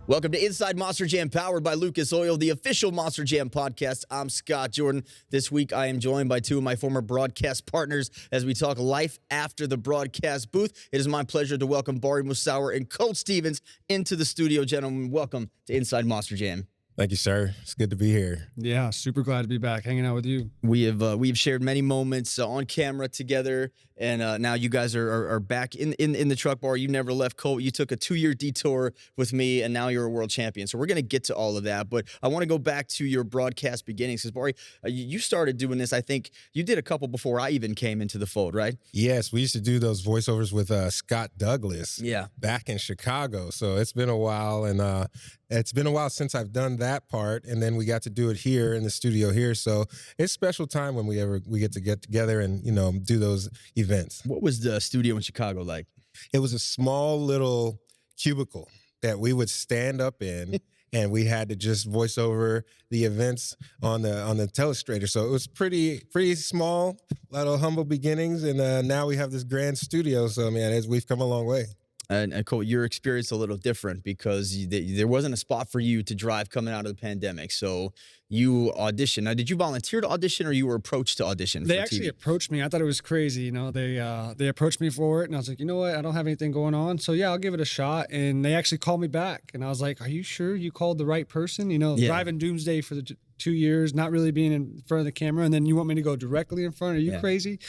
Welcome to Inside Monster Jam, powered by Lucas Oil, the official Monster Jam podcast. I'm Scott Jordan. This week, I am joined by two of my former broadcast partners as we talk life after the broadcast booth. It is my pleasure to welcome Bari Musawwir and Colt Stevens into the studio. Gentlemen, welcome to Inside Monster Jam. Thank you, sir. It's good to be here. Yeah, super glad to be back, hanging out with you. We've shared many moments on camera together, and now you guys are back in the truck bar. You never left, Colt. You took a 2-year detour with me, and now you're a world champion. So we're going to get to all of that, but I want to go back to your broadcast beginnings, because, Bari, you started doing this, I think you did a couple before I even came into the fold, right? Yes, we used to do those voiceovers with Scott Douglas back in Chicago. So it's been a while, and it's been a while since I've done that part, and then we got to do it here in the studio here. So it's a special time when we get together and, you know, do those events. What was the studio in Chicago like? It was a small little cubicle that we would stand up in, and we had to just voice over the events on the telestrator. So it was pretty small, a lot of humble beginnings, and now we have this grand studio. So, man, we've come a long way. And Colt, your experience a little different because there wasn't a spot for you to drive coming out of the pandemic. So you auditioned. Now, did you volunteer to audition, or you were approached to audition? They actually approached me. I thought it was crazy. You know, they approached me for it, and I was like, you know what? I don't have anything going on, so yeah, I'll give it a shot. And they actually called me back, and I was like, are you sure you called the right person? You know, driving Doomsday for the 2 years, not really being in front of the camera, and then you want me to go directly in front? Are you crazy?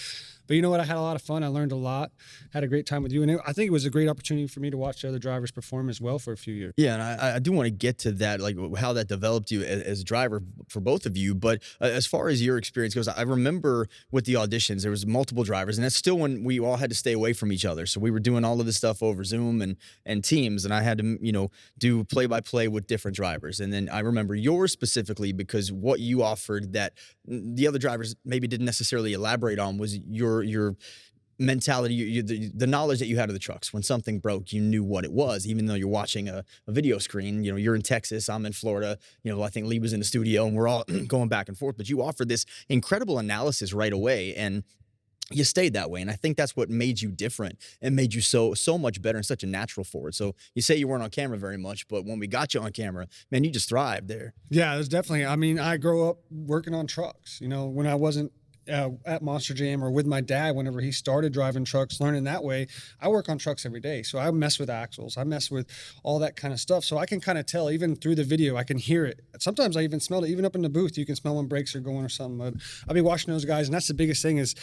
But you know what? I had a lot of fun. I learned a lot. Had a great time with you. And I think it was a great opportunity for me to watch the other drivers perform as well for a few years. Yeah, and I do want to get to that, like how that developed you as a driver for both of you. But as far as your experience goes, I remember with the auditions, there was multiple drivers. And that's still when we all had to stay away from each other. So we were doing all of this stuff over Zoom and Teams. And I had to, you know, do play-by-play with different drivers. And then I remember yours specifically because what you offered that the other drivers maybe didn't necessarily elaborate on was your mentality, the knowledge that you had of the trucks. When something broke, you knew what it was, even though you're watching a video screen. You know, you're in Texas, I'm in Florida. You know, I think Lee was in the studio, and we're all going back and forth. But you offered this incredible analysis right away, and you stayed that way. And I think that's what made you different and made you so much better and such a natural for it. So you say you weren't on camera very much, but when we got you on camera, man, you just thrived there. Yeah, there's definitely. I mean, I grew up working on trucks. You know, when I wasn't at Monster Jam or with my dad, whenever he started driving trucks, learning that way, I work on trucks every day. So I mess with axles, I mess with all that kind of stuff. So I can kind of tell, even through the video, I can hear it. Sometimes I even smell it, even up in the booth, you can smell when brakes are going or something. But I'll be watching those guys, and that's the biggest thing is,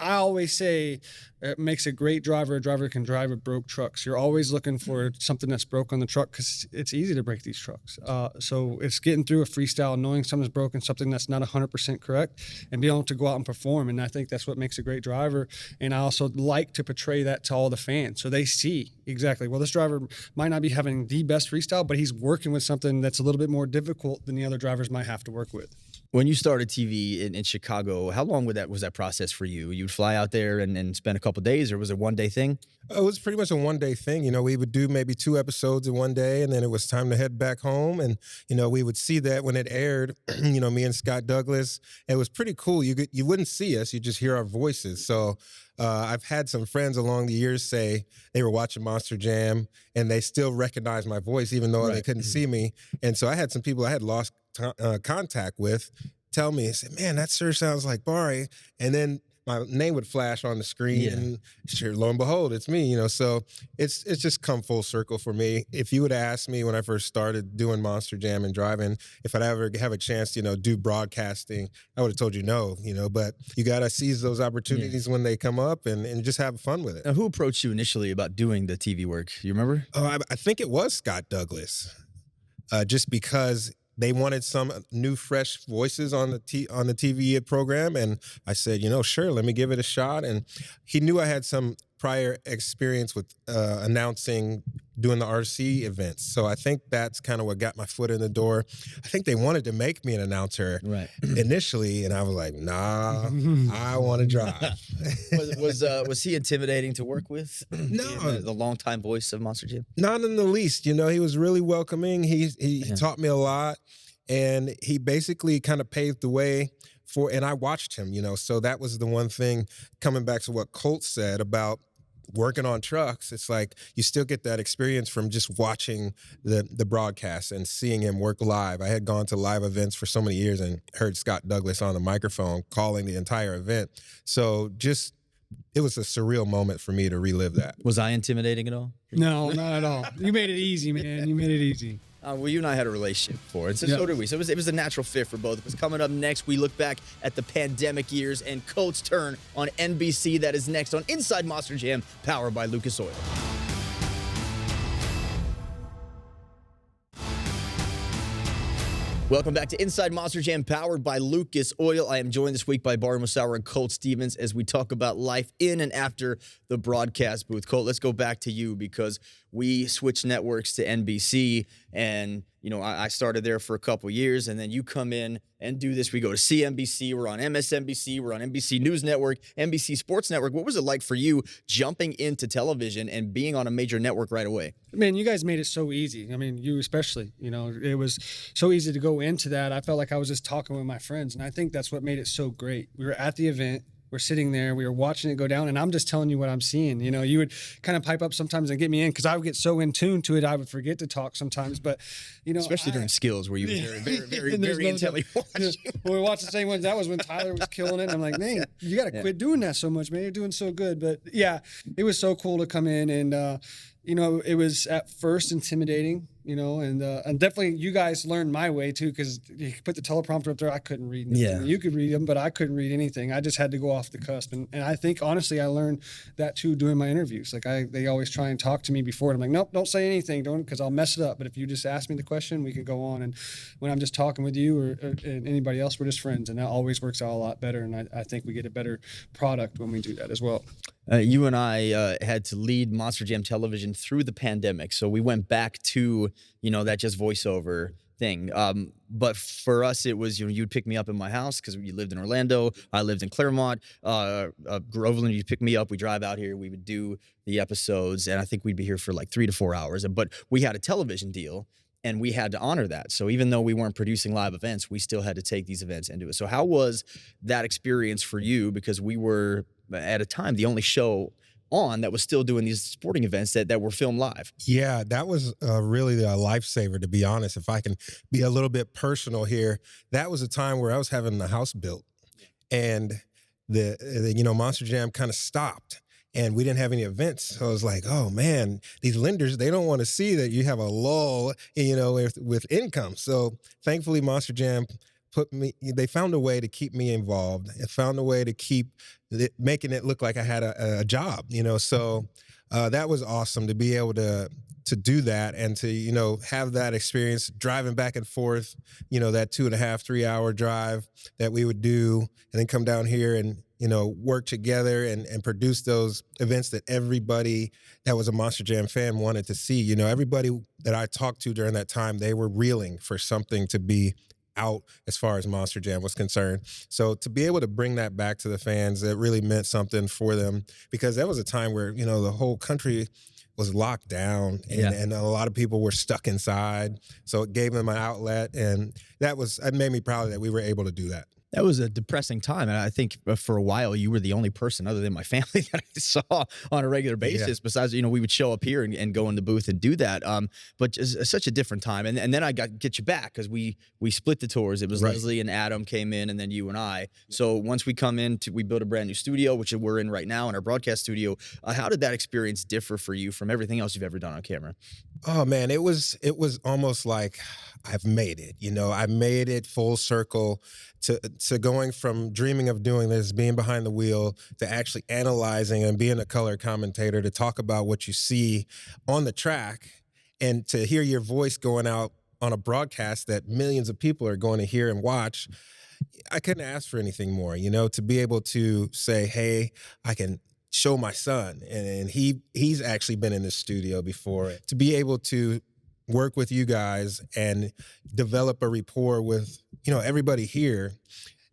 I always say it makes a great driver. A driver can drive a broke trucks. You're always looking for something that's broke on the truck because it's easy to break these trucks. So it's getting through a freestyle, knowing something's broken, something that's not 100% correct, and being able to go out and perform. And I think that's what makes a great driver. And I also like to portray that to all the fans so they see exactly, well, this driver might not be having the best freestyle, but he's working with something that's a little bit more difficult than the other drivers might have to work with. When you started TV in Chicago, how long was that process for you? You'd fly out there and spend a couple of days, or was it a one-day thing? It was pretty much a one-day thing. You know, we would do maybe 2 episodes in one day, and then it was time to head back home. And, you know, we would see that when it aired, you know, me and Scott Douglas. It was pretty cool. You wouldn't see us. You just hear our voices. So I've had some friends along the years say they were watching Monster Jam, and they still recognize my voice, even though they couldn't see me. And so I had some people I had lost contact with tell me, say, man, that sure sounds like Bari. And then my name would flash on the screen, and sure, lo and behold, it's me. You know, so it's just come full circle for me. If you would ask me when I first started doing Monster Jam and driving, if I'd ever have a chance to, you know, do broadcasting, I would have told you no. You know, but you got to seize those opportunities when they come up and just have fun with it. Now, who approached you initially about doing the TV work? You remember? Oh, I think it was Scott Douglas, just because they wanted some new, fresh voices on the TV program, and I said, you know, sure, let me give it a shot. And he knew I had some prior experience with announcing, doing the RC events, so I think that's kind of what got my foot in the door. I think they wanted to make me an announcer initially, and I was like, nah, I want to drive. Was he intimidating to work with? No, the longtime voice of Monster Jam. Not in the least. You know, he was really welcoming. He taught me a lot, and he basically kind of paved the way and I watched him. You know, so that was the one thing. Coming back to what Colt said about working on trucks, it's like you still get that experience from just watching the broadcast and seeing him work live. I had gone to live events for so many years and heard Scott Douglas on the microphone calling the entire event. So just, it was a surreal moment for me to relive that. Was I intimidating at all? No, not at all. You made it easy, man. You made it easy. Well, you and I had a relationship before, and so, Yep. so did we. So it was a natural fit for both of us. Coming up next, we look back at the pandemic years and Colt's turn on NBC. That is next on Inside Monster Jam, powered by Lucas Oil. Welcome back to Inside Monster Jam, powered by Lucas Oil. I am joined this week by Bari Musawwir and Colt Stevens as we talk about life in and after the broadcast booth. Colt, let's go back to you because we switched networks to NBC, and I started there for a couple years, and then you come in and do this. We go to CNBC, we're on MSNBC, we're on NBC News Network, NBC Sports Network. What was it like for you jumping into television and being on a major network right away? Man, you guys made it so easy. I mean, you especially, it was so easy to go into that. I felt like I was just talking with my friends, and I think that's what made it so great. We were at the event. We're sitting there, we were watching it go down, and I'm just telling you what I'm seeing. You would kind of pipe up sometimes and get me in because I would get so in tune to it, I would forget to talk sometimes. But, especially during skills where you were very intently watching. When we watched the same ones, that was when Tyler was killing it. And I'm like, man, you got to quit doing that so much, man. You're doing so good. But yeah, it was so cool to come in and, it was at first intimidating, and definitely you guys learned my way too, because you put the teleprompter up there. I couldn't read anything. Yeah. You could read them, but I couldn't read anything. I just had to go off the cusp. And I think, honestly, I learned that too doing my interviews. Like they always try and talk to me before. And I'm like, nope, don't say anything, because I'll mess it up. But if you just ask me the question, we can go on. And when I'm just talking with you or anybody else, we're just friends. And that always works out a lot better. And I think we get a better product when we do that as well. You and I had to lead Monster Jam Television through the pandemic, so we went back to that just voiceover thing. But for us, it was you'd pick me up in my house because you lived in Orlando, I lived in Claremont, Groveland. You'd pick me up, we drive out here, we would do the episodes, and I think we'd be here for like 3 to 4 hours. But we had a television deal, and we had to honor that. So even though we weren't producing live events, we still had to take these events and do it. So how was that experience for you? Because we were, at a time, the only show on that was still doing these sporting events that were filmed live. Yeah, that was really a lifesaver, to be honest. If I can be a little bit personal here, that was a time where I was having the house built, and the Monster Jam kind of stopped. And we didn't have any events. So I was like, oh man, these lenders, they don't want to see that you have a lull, with income. So thankfully Monster Jam they found a way to keep me involved. It found a way to keep making it look like I had a job, So that was awesome to be able to do that and to, have that experience driving back and forth, that 2.5, 3 hour drive that we would do, and then come down here and, work together and produce those events that everybody that was a Monster Jam fan wanted to see. Everybody that I talked to during that time, they were reeling for something to be out as far as Monster Jam was concerned. So to be able to bring that back to the fans, it really meant something for them, because that was a time where, the whole country was locked down and a lot of people were stuck inside. So it gave them an outlet, and it made me proud that we were able to do that. That was a depressing time. And I think for a while, you were the only person other than my family that I saw on a regular basis. Yeah. Besides, we would show up here and go in the booth and do that. But it's such a different time. And then I get you back because we split the tours. It was right. Leslie and Adam came in, and then you and I. So once we come in, we built a brand new studio, which we're in right now in our broadcast studio. How did that experience differ for you from everything else you've ever done on camera? Oh man, it was almost like I've made it. I made it full circle to going from dreaming of doing this, being behind the wheel, to actually analyzing and being a color commentator, to talk about what you see on the track, and to hear your voice going out on a broadcast that millions of people are going to hear and watch. I couldn't ask for anything more, to be able to say, hey, I can show my son, and he's actually been in the studio before, to be able to work with you guys and develop a rapport with everybody here.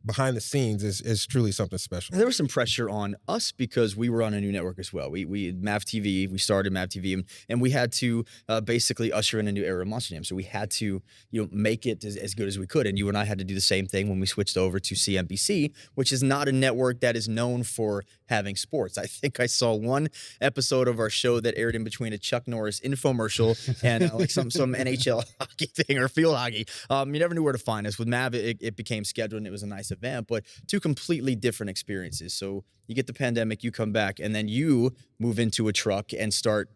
behind the scenes is truly something special. There was some pressure on us because we were on a new network as well. We MAV TV, we started MAV TV, and we had to basically usher in a new era of Monster Jam. So we had to, make it as good as we could. And you and I had to do the same thing when we switched over to CNBC, which is not a network that is known for having sports. I think I saw one episode of our show that aired in between a Chuck Norris infomercial and like some NHL hockey thing or field hockey. You never knew where to find us. With MAV, it became scheduled and it was a nice event, but two completely different experiences. So you get the pandemic, you come back, and then you move into a truck and start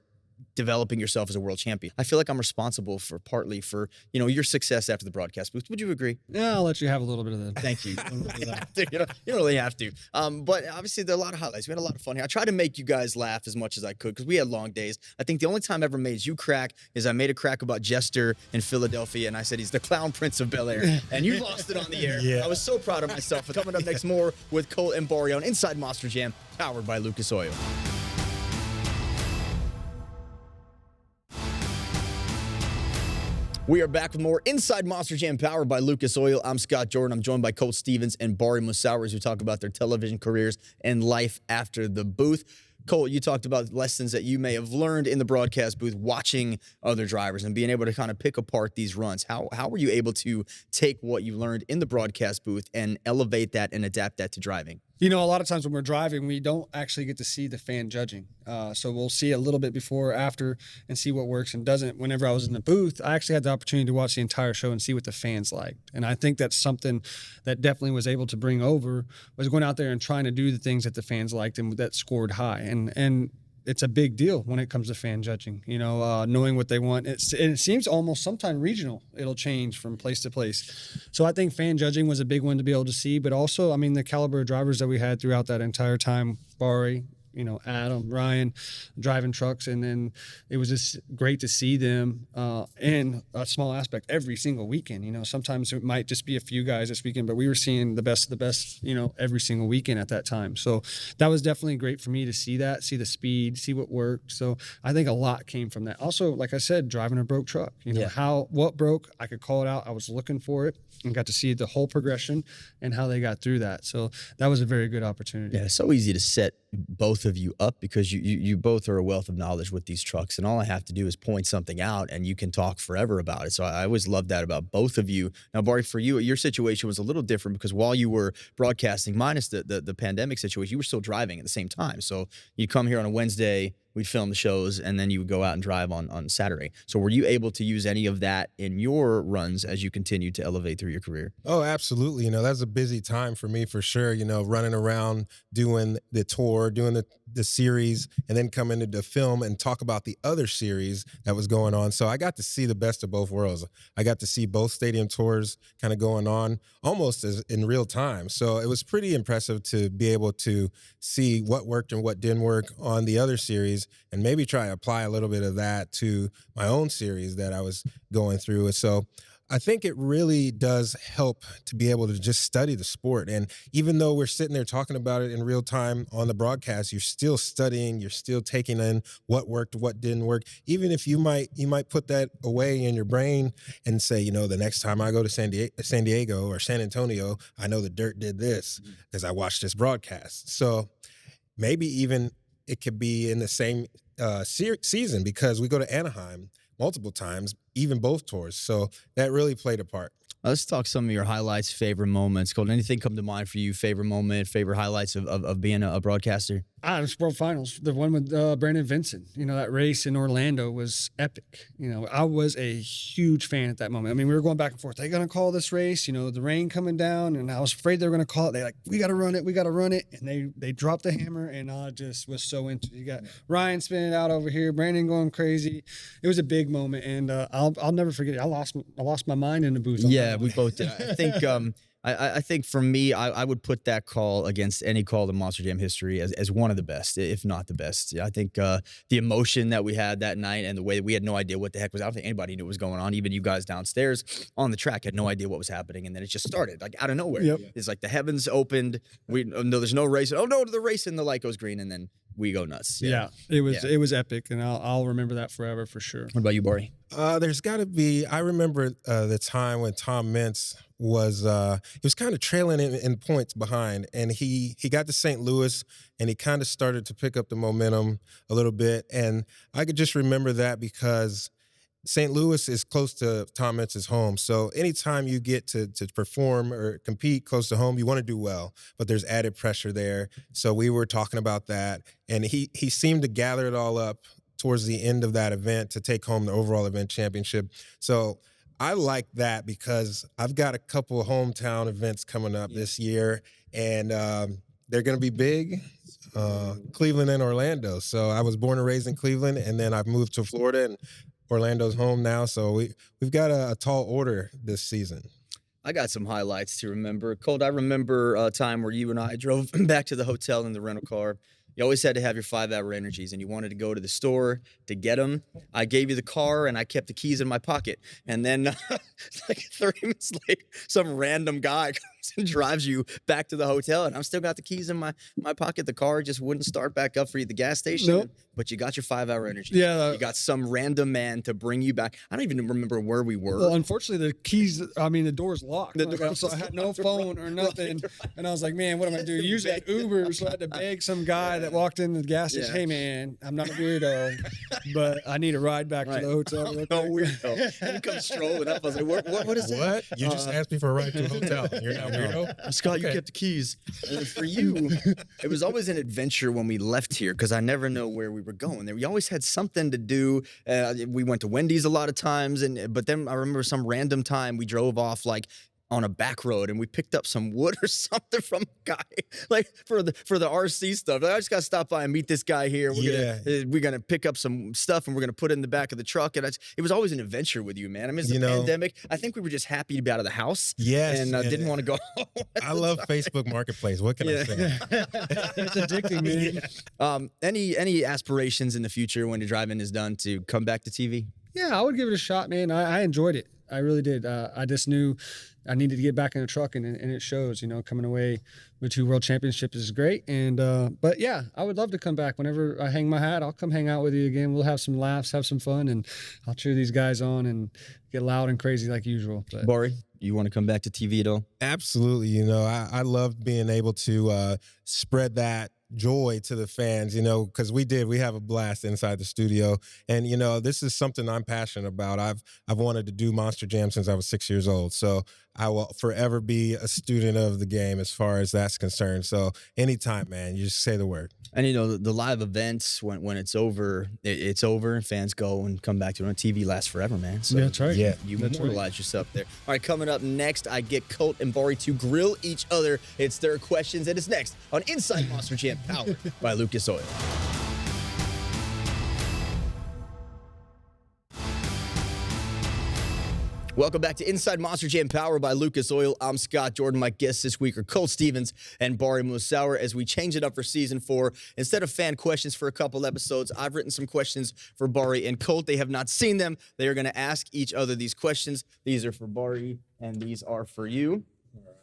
developing yourself as a world champion. I feel like I'm responsible partly for your success after the broadcast booth. Would you agree? Yeah, I'll let you have a little bit of that. Thank you. You don't really have to. But obviously there are a lot of highlights. We had a lot of fun here. I tried to make you guys laugh as much as I could because we had long days. I think the only time I ever made you crack is I made a crack about Jester in Philadelphia, and I said he's the clown prince of Bel-Air, and you lost it on the air. Yeah. I was so proud of myself. Coming up next, more with Colt and Bari on Inside Monster Jam, powered by Lucas Oil. We are back with more Inside Monster Jam, powered by Lucas Oil. I'm Scott Jordan. I'm joined by Colt Stevens and Bari Musawwir as we talk about their television careers and life after the booth. Colt, you talked about lessons that you may have learned in the broadcast booth watching other drivers and being able to kind of pick apart these runs. How were you able to take what you learned in the broadcast booth and elevate that and adapt that to driving? A lot of times when we're driving, we don't actually get to see the fan judging. So we'll see a little bit before or after and see what works and doesn't. Whenever I was in the booth, I actually had the opportunity to watch the entire show and see what the fans liked. And I think that's something that definitely was able to bring over, was going out there and trying to do the things that the fans liked and that scored high. And it's a big deal when it comes to fan judging, knowing what they want. And it seems almost sometimes regional. It'll change from place to place. So I think fan judging was a big one to be able to see, but also, the caliber of drivers that we had throughout that entire time, Bari, Adam, Ryan, driving trucks. And then it was just great to see them in a small aspect every single weekend. Sometimes it might just be a few guys this weekend, but we were seeing the best of the best, every single weekend at that time. So that was definitely great for me to see that, see the speed, see what worked. So I think a lot came from that. Also, like I said, driving a broke truck, what broke, I could call it out. I was looking for it and got to see the whole progression and how they got through that. So that was a very good opportunity. Yeah, it's so easy to set both of you up because you both are a wealth of knowledge with these trucks, and all I have to do is point something out and you can talk forever about it. So I always loved that about both of you. Now, Bari, for you, your situation was a little different because while you were broadcasting, minus the pandemic situation, you were still driving at the same time. So you'd come here on a Wednesday, we'd film the shows, and then you would go out and drive on Saturday. So were you able to use any of that in your runs as you continued to elevate through your career? Oh, absolutely. That's a busy time for me for sure, running around, doing the tour, doing the series, and then come into the film and talk about the other series that was going on. So I got to see the best of both worlds. I got to see both stadium tours kind of going on almost as in real time. So it was pretty impressive to be able to see what worked and what didn't work on the other series and maybe try to apply a little bit of that to my own series that I was going through. And so I think it really does help to be able to just study the sport. And even though we're sitting there talking about it in real time on the broadcast, you're still studying, you're still taking in what worked, what didn't work. Even if you might put that away in your brain and say, the next time I go to San Diego or San Antonio, I know the dirt did this because I watched this broadcast. So maybe even it could be in the same season because we go to Anaheim multiple times, even both tours. So that really played a part. Let's talk some of your highlights, favorite moments. Colt, anything come to mind for you? Favorite moment, favorite highlights of being a broadcaster? It's World Finals. The one with Brandon Vincent. That race in Orlando was epic. I was a huge fan at that moment. We were going back and forth. Are they going to call this race? The rain coming down, and I was afraid they were going to call it. They're like, we got to run it. And they dropped the hammer, and I just was so into it. You got Ryan spinning out over here, Brandon going crazy. It was a big moment, and I'll never forget it. I lost my mind in the booth. Yeah, we both did. I think I think for me, I would put that call against any call in Monster Jam history as one of the best, if not the best. I think the emotion that we had that night and the way that we had no idea what the heck was, I don't think anybody knew what was going on. Even you guys downstairs on the track had no idea what was happening. And then it just started like out of nowhere. Yep. It's like the heavens opened. We know there's no race. Oh no, the race, and the light goes green. And then we go nuts. Yeah, it was epic, and I'll remember that forever for sure. What about you, Bari? There's got to be. I remember the time when Tom Mintz he was kind of trailing in points behind, and he got to St. Louis, and he kind of started to pick up the momentum a little bit, and I could just remember that because St. Louis is close to Tom Mintz's home. So anytime you get to perform or compete close to home, you want to do well, but there's added pressure there. So we were talking about that, and he seemed to gather it all up towards the end of that event to take home the overall event championship. So I like that because I've got a couple of hometown events coming up this year, and they're going to be big, Cleveland and Orlando. So I was born and raised in Cleveland, and then I've moved to Florida, and Orlando's home now. So we've got a tall order this season. I got some highlights to remember. Colt, I remember a time where you and I drove back to the hotel in the rental car. You always had to have your 5-hour energies, and you wanted to go to the store to get them. I gave you the car, and I kept the keys in my pocket. And then, like 30 minutes later, some random guy comes and drives you back to the hotel, and I've still got the keys in my pocket. The car just wouldn't start back up for you at the gas station. Nope. But you got your 5-hour energies. Yeah. You got some random man to bring you back. I don't even remember where we were. Well, unfortunately, the door's locked. The door- So I had no phone or nothing. And I was like, man, what am I going to do? Usually Uber, so I had to beg some guy that walked in the gas station, hey, man, I'm not a weirdo, but I need a ride back to the hotel. No weirdo. You come strolling up. I was like, what is that? What? You just asked me for a ride to a hotel. You're not weirdo? Scott, you kept the keys. And for you, it was always an adventure when we left here because I never know where we were going. We always had something to do. We went to Wendy's a lot of times, but then I remember some random time we drove off like on a back road and we picked up some wood or something from a guy like for the RC stuff. Like, I just got to stop by and meet this guy here. We're gonna pick up some stuff and we're gonna put it in the back of the truck. And it was always an adventure with you, man. I mean, it's the pandemic. I think we were just happy to be out of the house. Yes, and didn't want to go home. I love Facebook Marketplace. What can I say? It's addicting, man. Any aspirations in the future when your driving is done to come back to TV? Yeah, I would give it a shot, man. I enjoyed it. I really did. I just knew I needed to get back in the truck, and it shows. Coming away with 2 world championships is great. And but yeah, I would love to come back. Whenever I hang my hat, I'll come hang out with you again. We'll have some laughs, have some fun, and I'll cheer these guys on and get loud and crazy like usual. But Bari, you want to come back to TV at all? Absolutely. I love being able to spread that joy to the fans, because we have a blast inside the studio. And, this is something I'm passionate about. I've wanted to do Monster Jam since I was 6 years old. So I will forever be a student of the game as far as that's concerned. So anytime, man, you just say the word. And, the live events, when it's over, it's over and fans go and come back to it. On TV lasts forever, man. So that's right. Yeah, you immortalize yourself there. All right, coming up next, I get Colt and Bari to grill each other. It's their questions, and it's next on Inside Monster Jam, powered by Lucas Oil. Welcome back to Inside Monster Jam, powered by Lucas Oil. I'm Scott Jordan. My guests this week are Colt Stevens and Bari Musawwir. As we change it up for season 4, instead of fan questions for a couple episodes, I've written some questions for Bari and Colt. They have not seen them. They are going to ask each other these questions. These are for Bari, and these are for you.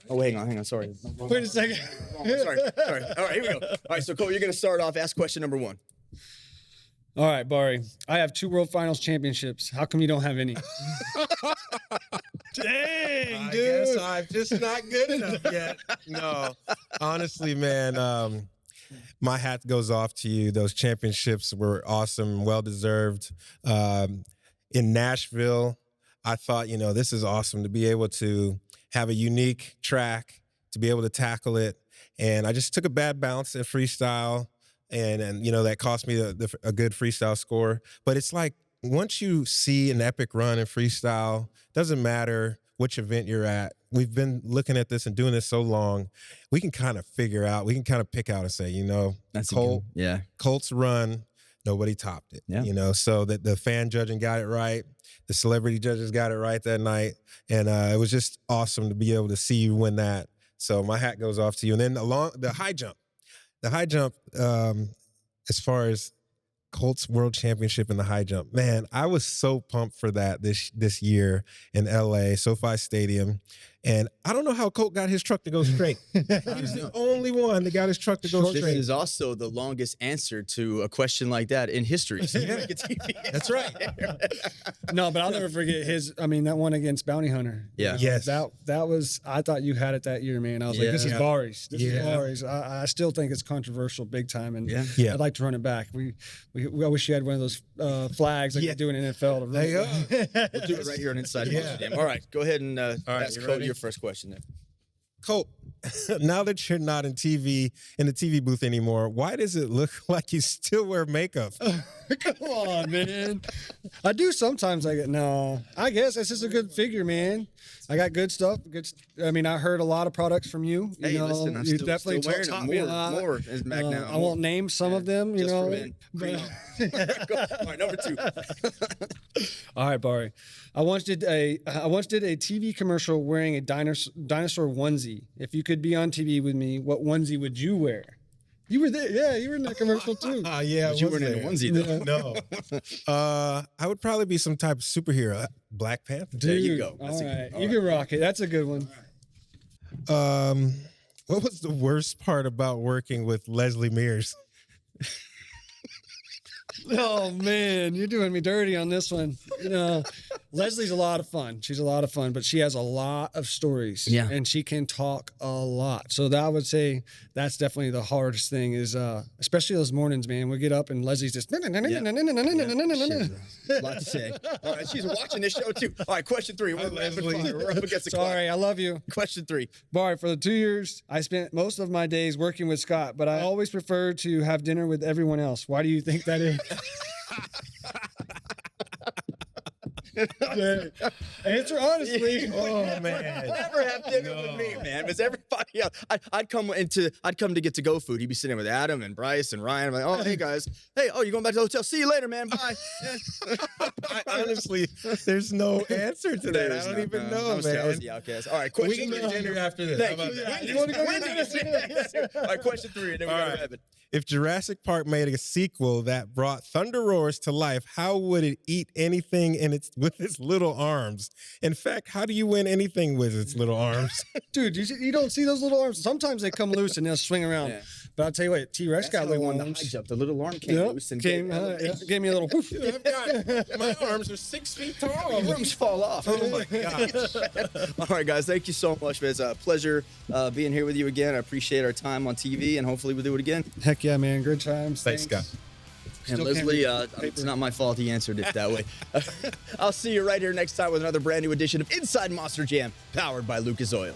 Oh, hang on. Sorry. Wait a second. Sorry. All right, here we go. All right, so Colt, you're going to start off. Ask question number 1. All right, Bari. I have 2 World Finals championships. How come you don't have any? Dang, I guess I'm just not good enough yet. No, honestly, man, my hat goes off to you. Those championships were awesome, well-deserved. In Nashville, I thought, this is awesome to be able to have a unique track, to be able to tackle it. And I just took a bad bounce in freestyle. And that cost me a good freestyle score. But it's like once you see an epic run in freestyle, doesn't matter which event you're at. We've been looking at this and doing this so long, we can kind of figure out, we can kind of pick out and say, that's Colt's run, nobody topped it. Yeah. So that the fan judging got it right, the celebrity judges got it right that night, and it was just awesome to be able to see you win that. So my hat goes off to you. And then the high jump. The high jump, as far as Colts World Championship in the high jump, man, I was so pumped for that this year in LA, SoFi Stadium. And I don't know how Colt got his truck to go straight. He's the only one that got his truck to go This straight. is also the longest answer to a question like that in history. So you make a TV. That's right. No, but I'll never forget his. I mean, that one against Bounty Hunter. Yeah. Yes. That was. I thought you had it that year, man. I was like, this is Yeah. Bari's. This is Yeah. Bari's. I still think it's controversial, big time, and Yeah. I'd like to run it back. I wish you had one of those flags like Yeah. you do in NFL. To There you go. We'll do it right here on Inside Yeah. Monster Jam. All right, go ahead and right, ask you Cody ready? your first question then. Colt, now that you're not in the TV booth anymore, why does it look like you still wear makeup? Come on, man. I do sometimes. No. I guess it's just a good figure, man. I got good stuff. I mean, I heard a lot of products from you. Hey, you know, listen, I'm you still definitely wearing taught it me a lot. more is back now. I won't name some of them. You Just know. for men. but- All right, number 2. All right, Bari. I once did a TV commercial wearing a dinosaur onesie. If you could be on TV with me, what onesie would you wear? You were there. Yeah, you were in that commercial too. Yeah, But you weren't in a onesie though. No. I would probably be some type of superhero. Black Panther. There you Dude, go. That's all a good right. one. You can rock it. That's a good one. What was the worst part about working with Leslie Mears? Oh man, you're doing me dirty on this one. You know, Leslie's a lot of fun. She's a lot of fun, but she has a lot of stories. Yeah. And she can talk a lot. So that I would say that's definitely the hardest thing is especially those mornings, man. We get up and Leslie's just A lot to say. All right, she's watching this show too. All right, question 3. We're rapid fire. We're up against the clock. Sorry, I love you. Question 3. Bari, for the 2 years, I spent most of my days working with Scott, but I always prefer to have dinner with everyone else. Why do you think that is? Answer honestly. Oh man. Never have dinner with me, man. Because everybody else, I'd come to get to go food. He'd be sitting with Adam and Bryce and Ryan. I'm like, oh hey guys, hey, oh you're going back to the hotel. See you later, man. Bye. Honestly, there's no answer to that. I don't even know, I was man. the outcast. All right, We question can 3. get dinner after this. Thank How you. about that? You wanna go get Yes, sir. All right, question 3, and then we All got to right. have it. If Jurassic Park made a sequel that brought Thunder Roars to life, how would it eat anything with its little arms? In fact, how do you win anything with its little arms? Dude, you don't see those little arms. Sometimes they come loose and they'll swing around. Yeah. But I'll tell you what, T-Rex got little on the high arms. jump. The little arm came Yep, loose and gave me a little whoosh. My arms are 6 feet tall. Rooms fall off. Oh my gosh. All right, guys. Thank you so much, man. It's a pleasure being here with you again. I appreciate our time on TV, and hopefully we'll do it again. Heck yeah, man. Good times. Thanks, Scott. And Still Leslie, can't read it's not my fault he answered it that way. I'll see you right here next time with another brand new edition of Inside Monster Jam, powered by Lucas Oil.